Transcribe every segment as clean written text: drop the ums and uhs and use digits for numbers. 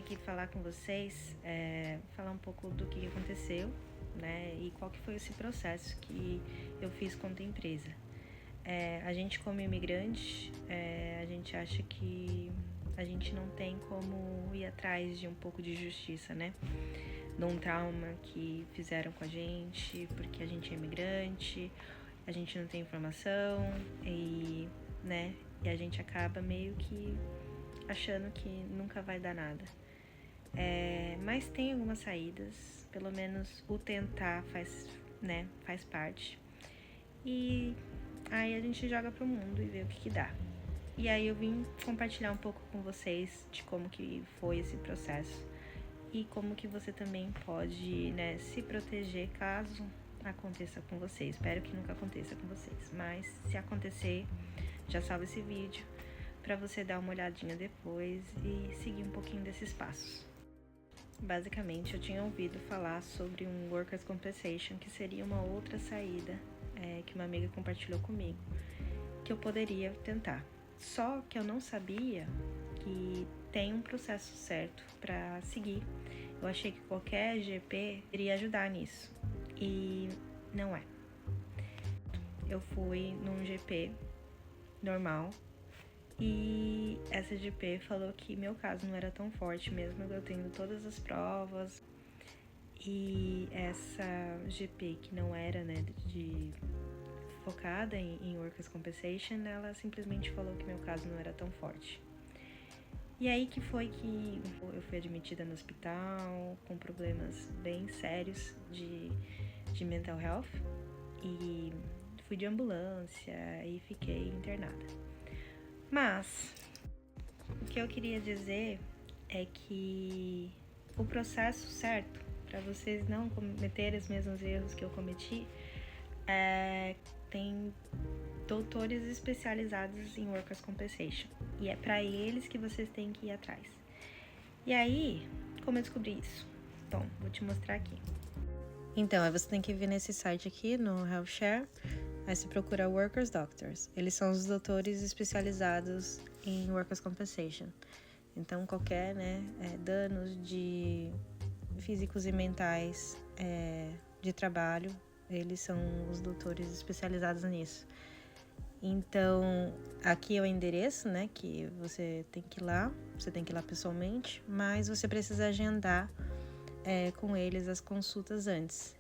aqui falar com vocês, falar um pouco do que aconteceu, né, e qual que foi esse processo que eu fiz contra a empresa. A gente como imigrante, a gente acha que a gente não tem como ir atrás de um pouco de justiça, né, de um trauma que fizeram com a gente, porque a gente é imigrante, a gente não tem informação e a gente acaba meio que achando que nunca vai dar nada. Mas tem algumas saídas, pelo menos o tentar faz parte. E aí a gente joga pro mundo e vê o que dá. E aí eu vim compartilhar um pouco com vocês de como que foi esse processo e como que você também pode, se proteger caso aconteça com vocês. Espero que nunca aconteça com vocês, mas se acontecer, já salva esse vídeo para você dar uma olhadinha depois e seguir um pouquinho desses passos. Basicamente, eu tinha ouvido falar sobre um Workers' Compensation, que seria uma outra saída que uma amiga compartilhou comigo, que eu poderia tentar. Só que eu não sabia que tem um processo certo para seguir. Eu achei que qualquer GP iria ajudar nisso, e não é. Eu fui num GP normal, e essa GP falou que meu caso não era tão forte, mesmo eu tendo todas as provas. E essa GP que não era, focada em Workers' Compensation, ela simplesmente falou que meu caso não era tão forte. E aí que foi que eu fui admitida no hospital com problemas bem sérios de mental health, e fui de ambulância e fiquei internada. Mas o que eu queria dizer é que o processo certo, para vocês não cometerem os mesmos erros que eu cometi, tem doutores especializados em Workers' Compensation, e é para eles que vocês têm que ir atrás. E aí, como eu descobri isso? Bom, vou te mostrar aqui. Então, você tem que vir nesse site aqui, no HealthShare. Aí você procura Workers Doctors. Eles são os doutores especializados em Workers' Compensation. Então, qualquer danos de físicos e mentais de trabalho, eles são os doutores especializados nisso. Então, aqui é o endereço, que você tem que ir lá. Você tem que ir lá pessoalmente, mas você precisa agendar com eles as consultas antes.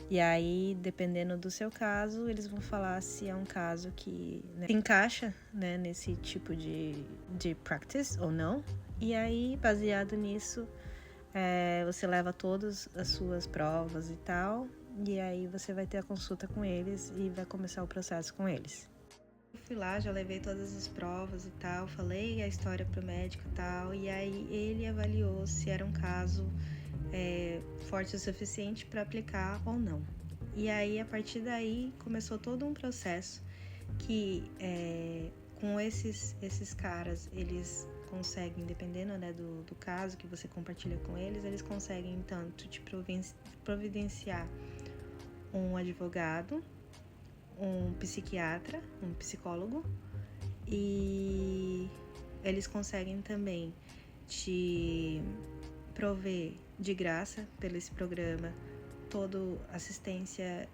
E aí, dependendo do seu caso, eles vão falar se é um caso que se encaixa nesse tipo de practice ou não. E aí, baseado nisso, você leva todas as suas provas e tal, e aí você vai ter a consulta com eles e vai começar o processo com eles. Eu fui lá, já levei todas as provas e tal, falei a história pro médico e tal, e aí ele avaliou se era um caso forte o suficiente para aplicar ou não. E aí, a partir daí, começou todo um processo que, com esses caras, eles conseguem, dependendo do caso que você compartilha com eles conseguem tanto te providenciar um advogado, um psiquiatra, um psicólogo, e eles conseguem também te prover de graça pelo esse programa toda assistência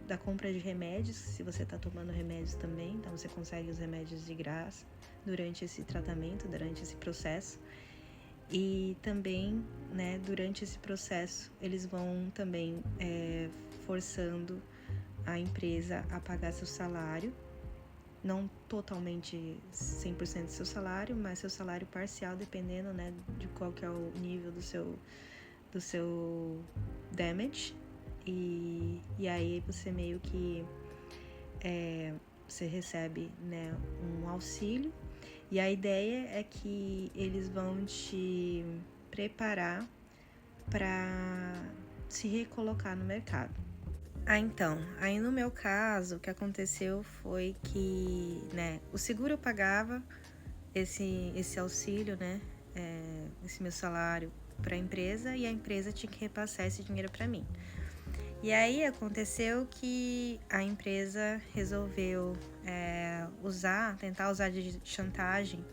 da compra de remédios, se você está tomando remédios também, então você consegue os remédios de graça durante esse tratamento, durante esse processo. E também, durante esse processo, eles vão também forçando a empresa a pagar seu salário, não totalmente 100% do seu salário, mas seu salário parcial, dependendo de qual que é o nível do seu damage. E aí você meio que você recebe um auxílio, e a ideia é que eles vão te preparar para se recolocar no mercado. Então, aí no meu caso, o que aconteceu foi que, o seguro pagava esse auxílio, esse meu salário para a empresa, e a empresa tinha que repassar esse dinheiro para mim. E aí aconteceu que a empresa resolveu tentar usar de chantagem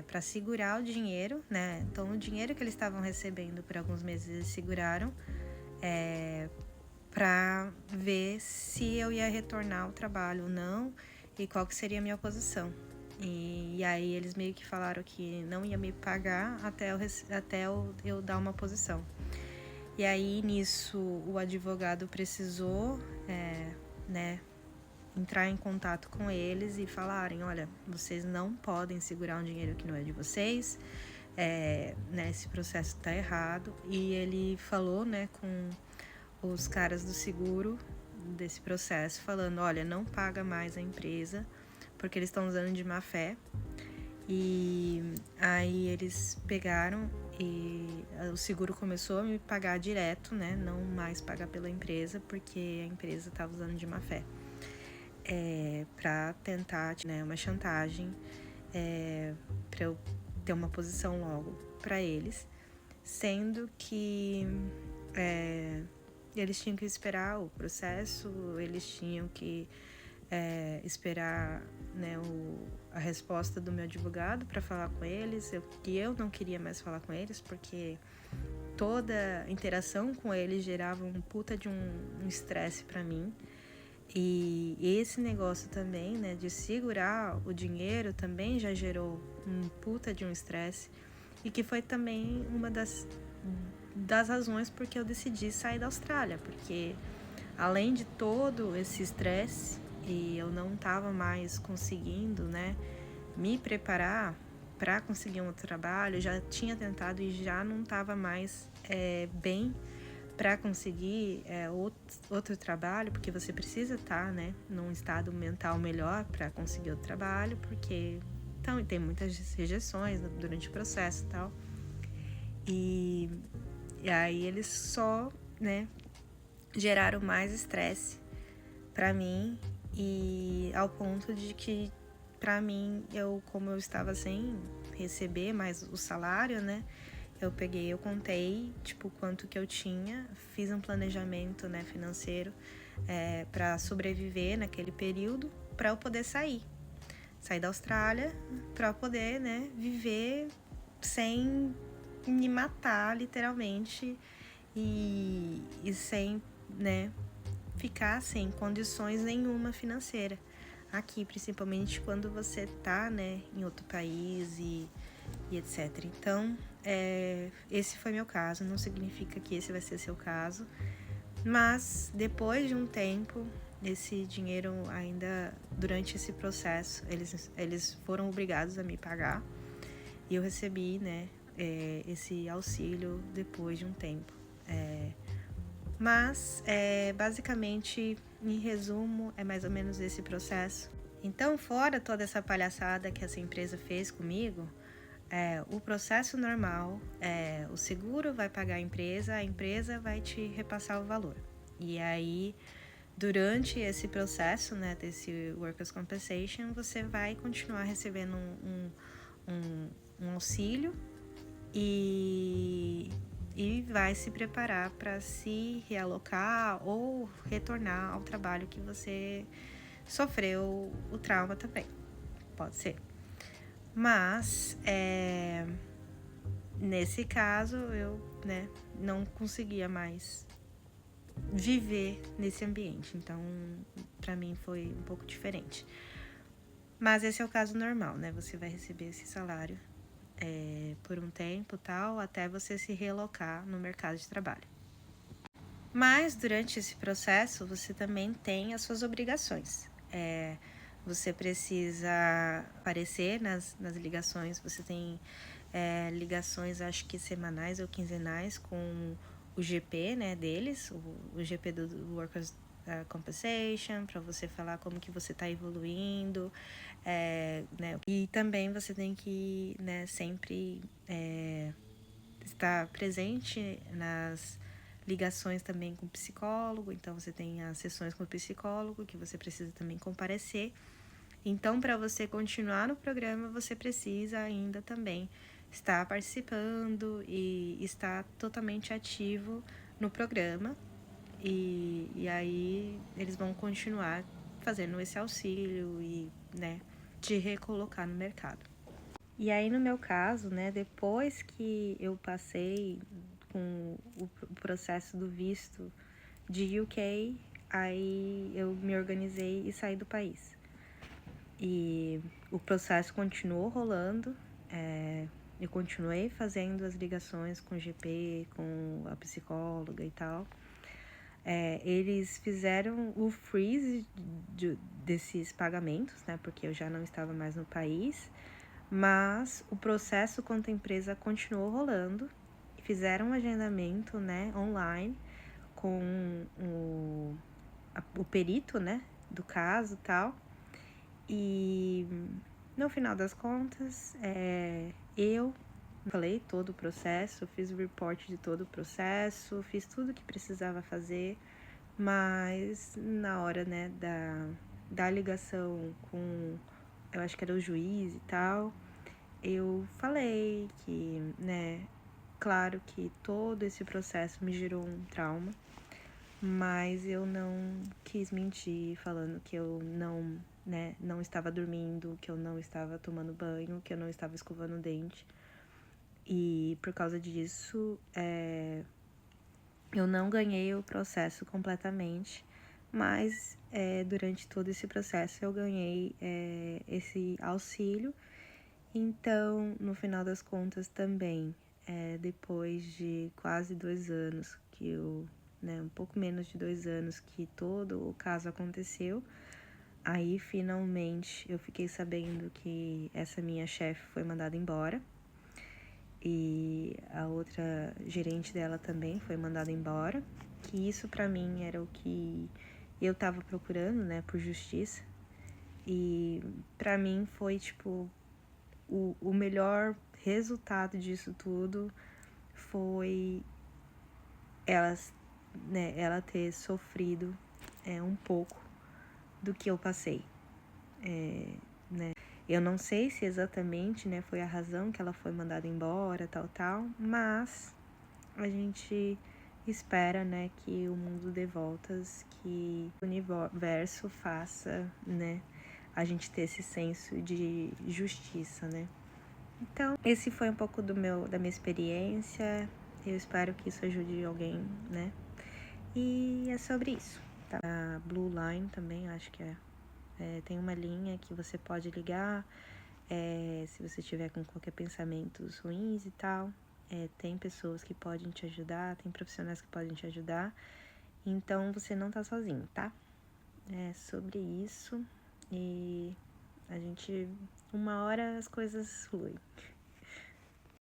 para segurar o dinheiro, né? Então, o dinheiro que eles estavam recebendo por alguns meses, eles seguraram para ver se eu ia retornar ao trabalho ou não e qual que seria a minha posição. E aí eles meio que falaram que não ia me pagar até eu dar uma posição. E aí nisso o advogado precisou entrar em contato com eles e falarem, olha, vocês não podem segurar um dinheiro que não é de vocês, esse processo tá errado. E ele falou, com os caras do seguro desse processo, falando, olha, não paga mais a empresa, porque eles estão usando de má fé. E aí eles pegaram e o seguro começou a me pagar direto, não mais pagar pela empresa, porque a empresa estava usando de má fé. Para tentar, uma chantagem, para eu ter uma posição logo para eles, sendo que eles tinham que esperar o processo, eles tinham que esperar a resposta do meu advogado para falar com eles, que eu não queria mais falar com eles, porque toda interação com eles gerava um puta de um estresse para mim. E esse negócio também, de segurar o dinheiro também já gerou um puta de um estresse, e que foi também uma das razões porque eu decidi sair da Austrália, porque além de todo esse estresse e eu não estava mais conseguindo, me preparar para conseguir um outro trabalho, eu já tinha tentado e já não estava mais bem para conseguir outro trabalho, porque você precisa estar, num estado mental melhor para conseguir outro trabalho, porque então, tem muitas rejeições durante o processo e tal. E aí eles só, geraram mais estresse para mim, e ao ponto de que, para mim, como eu estava sem receber mais o salário, eu contei, quanto que eu tinha, fiz um planejamento, financeiro para sobreviver naquele período, para eu poder sair da Austrália, para eu poder, viver sem me matar, literalmente, e sem, ficar sem condições nenhuma financeira aqui, principalmente quando você tá, em outro país e etc. Então, esse foi meu caso, não significa que esse vai ser seu caso, mas depois de um tempo, esse dinheiro ainda, durante esse processo, eles foram obrigados a me pagar, e eu recebi, esse auxílio depois de um tempo. Mas, basicamente, em resumo, é mais ou menos esse processo. Então, fora toda essa palhaçada que essa empresa fez comigo, o processo normal o seguro vai pagar a empresa vai te repassar o valor. E aí, durante esse processo, desse Workers' Compensation, você vai continuar recebendo um auxílio e vai se preparar para se realocar ou retornar ao trabalho que você sofreu o trauma também. Pode ser. Mas, nesse caso, eu não conseguia mais viver nesse ambiente. Então, para mim foi um pouco diferente. Mas esse é o caso normal, Você vai receber esse salário por um tempo, tal, até você se realocar no mercado de trabalho. Mas, durante esse processo, você também tem as suas obrigações. Você precisa aparecer nas ligações, você tem ligações, acho que semanais ou quinzenais, com o GP, deles, o GP do Workers' Compensation, para você falar como que você está evoluindo, E também você tem que, sempre estar presente nas ligações também com o psicólogo. Então, você tem as sessões com o psicólogo, que você precisa também comparecer. Então, para você continuar no programa, você precisa ainda também estar participando e estar totalmente ativo no programa. E aí, eles vão continuar fazendo esse auxílio e, te recolocar no mercado. E aí, no meu caso, né, depois que eu passei com o processo do visto de UK, aí eu me organizei e saí do país. E o processo continuou rolando, eu continuei fazendo as ligações com o GP, com a psicóloga e tal. Eles fizeram o freeze desses pagamentos, né, porque eu já não estava mais no país, mas o processo contra a empresa continuou rolando. Fizeram um agendamento, né, online com o perito, né, do caso e tal. E no final das contas, eu falei todo o processo, fiz o report de todo o processo, fiz tudo que precisava fazer, mas na hora, né, da ligação com, eu acho que era o juiz e tal, eu falei que, né, claro que todo esse processo me gerou um trauma, mas eu não quis mentir falando que eu não, né, não estava dormindo, que eu não estava tomando banho, que eu não estava escovando o dente. E por causa disso, eu não ganhei o processo completamente, mas durante todo esse processo eu ganhei esse auxílio. Então, no final das contas também, depois de quase 2 anos que eu, né, um pouco menos de 2 anos que todo o caso aconteceu, aí finalmente eu fiquei sabendo que essa minha chefe foi mandada embora e a outra gerente dela também foi mandada embora, que isso pra mim era o que eu tava procurando, né, por justiça. E pra mim foi tipo o melhor resultado disso tudo foi ela ter sofrido um pouco do que eu passei, né? Eu não sei se exatamente, né, foi a razão que ela foi mandada embora, tal, mas a gente espera, né, que o mundo dê voltas, que o universo faça, né, a gente ter esse senso de justiça, né? Então, esse foi um pouco da minha experiência. Eu espero que isso ajude alguém, né? E é sobre isso, tá? A Blue Line também, acho que tem uma linha que você pode ligar se você tiver com qualquer pensamentos ruins e tal. Tem pessoas que podem te ajudar, tem profissionais que podem te ajudar. Então, você não tá sozinho, tá? É sobre isso. E a gente, uma hora as coisas fluem.